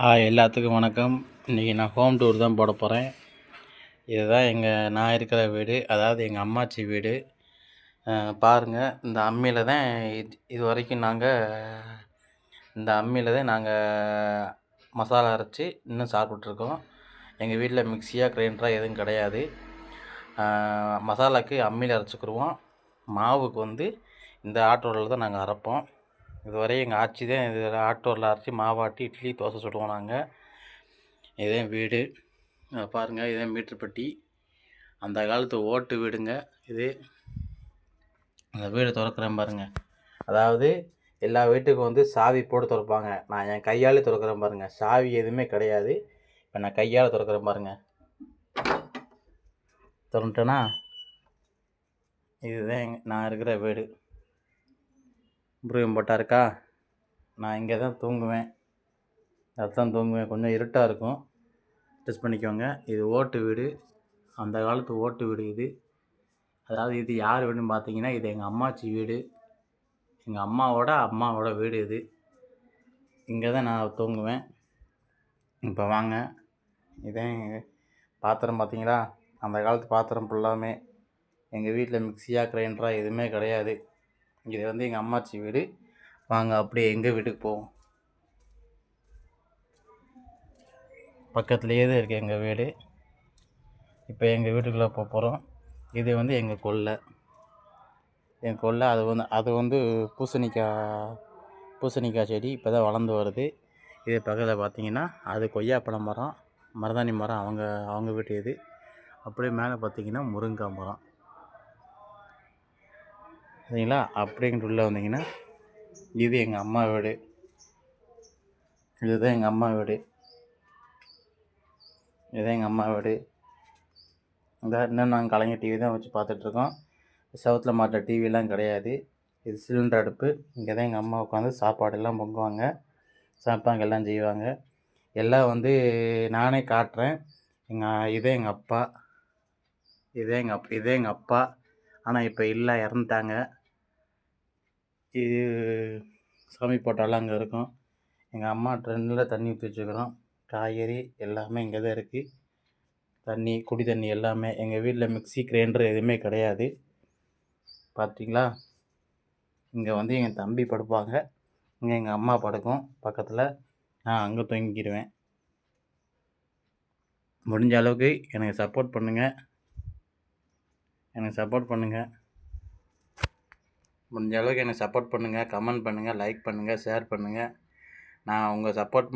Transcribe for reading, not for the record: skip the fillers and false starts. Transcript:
எல்லாத்துக்கும் வணக்கம். இன்றைக்கி நான் ஹோம் டூர் தான் போட போகிறேன். இதுதான் நான் இருக்கிற வீடு, அதாவது எங்கள் அம்மாச்சி வீடு. பாருங்கள், இந்த அம்மியில் தான் இது வரைக்கும் இந்த அம்மியில் தான் நாங்கள் மசாலா அரைச்சி இன்னும் சாப்பிட்ருக்கோம். எங்கள் வீட்டில் மிக்சியாக கிரைண்டராக எதுவும் கிடையாது. மசாலாவுக்கு அம்மியில் அரைச்சிக்கிடுவோம். மாவுக்கு இந்த ஆட்டோவில் தான் நாங்கள் அரைப்போம். இதுவரை எங்கள் ஆச்சி தான் இது ஆட்டோவில் அரைச்சி மாவாட்டி இட்லி தோசை சுடுவோம் நாங்கள். இதே வீடு பாருங்கள், இதே மீட்ரு பெட்டி. அந்த காலத்து ஓட்டு வீடுங்க இது. அந்த வீடு திறக்கிறேன் பாருங்கள். அதாவது எல்லா வீட்டுக்கும் சாவி போட்டு திறப்பாங்க. நான் என் கையால் திறக்கிறேன் பாருங்கள். சாவி எதுவுமே கிடையாது. இப்போ நான் கையால் திறக்கிறேன் பாருங்கள். திறந்துட்டேன்னா இதுதான் நான் இருக்கிற வீடு. முருகன் போட்டா இருக்கா. நான் இங்கே தான் தூங்குவேன். அதுதான் தூங்குவேன். கொஞ்சம் இருட்டாக இருக்கும், டெஸ்ட் பண்ணிக்கோங்க. இது ஓட்டு வீடு, அந்த காலத்து ஓட்டு வீடு இது. அதாவது இது யார் வீடுன்னு பார்த்தீங்கன்னா, இது எங்கள் அம்மாச்சி வீடு. எங்கள் அம்மாவோட வீடு இது. இங்கே தான் நான் தூங்குவேன். இப்போ வாங்க, இதான் பாத்திரம் பார்த்தீங்களா. அந்த காலத்து பாத்திரம் ஃபுல்லாமே. எங்கள் வீட்டில் மிக்சியாக கிரைண்டராக எதுவுமே கிடையாது. இது எங்கள் அம்மாச்சி வீடு. வாங்க அப்படியே எங்கள் வீட்டுக்கு போவோம். பக்கத்துலேயே தான் இருக்குது எங்கள் வீடு. இப்போ எங்கள் வீட்டுக்குள்ளே போகிறோம். இது எங்கள் கொல்லை. எங்கள் கொல்லை அது பூசணிக்காய் செடி இப்போ தான் வளர்ந்து வருது. இது பக்கத்தில் பார்த்தீங்கன்னா அது கொய்யாப்பழம் மரம், மருதாணி மரம் அவங்க வீட்டு இது. அப்படியே மேலே பார்த்தீங்கன்னா முருங்கைக்காய் மரம். சரிங்களா. அப்படிங்கிட்டு உள்ளே வந்தீங்கன்னா இது எங்கள் அம்மா வீடு. இதுதான் எங்கள் அம்மா வீடு. இதுதான் எங்கள் அம்மா வீடு. இன்னும் நாங்கள் கலைஞர் டிவி தான் வச்சு பார்த்துட்ருக்கோம். சவுத்தில் மாட்டுற டிவிலாம் கிடையாது. இது சிலிண்டர் அடுப்பு. இங்கே தான் எங்கள் அம்மா உட்காந்து சாப்பாடெல்லாம் பொங்குவாங்க, சமைப்பாங்க, எல்லாம் செய்வாங்க. எல்லாம் நானே காட்டுறேன். இதே எங்கள் அப்பா. இதே எங்கள் அப்பா. ஆனால் இப்போ இல்லை, இறந்துட்டாங்க. இது சாமி போட்டாலாம் அங்கே இருக்கும். எங்கள் அம்மா ட்ரெண்டில் தண்ணி ஊற்றி வச்சுக்கிறோம். காய்கறி எல்லாமே இங்கே தான் இருக்குது. தண்ணி, குடி தண்ணி எல்லாமே. எங்கள் வீட்டில் மிக்சி கிரைண்டர் எதுவுமே கிடையாது. பார்த்தீங்களா. இங்கே எங்கள் தம்பி படுப்பாங்க, இங்கே எங்கள் அம்மா படுக்கும் பக்கத்தில். நான் அங்கே தூங்கிடுவேன். முடிஞ்ச அளவுக்கு எனக்கு சப்போர்ட் பண்ணுங்கள். முடிஞ்ச அளவுக்கு எனக்கு சப்போர்ட் பண்ணுங்கள். கமெண்ட் பண்ணுங்கள், லைக் பண்ணுங்கள், ஷேர் பண்ணுங்கள். நான் உங்கள் சப்போர்ட்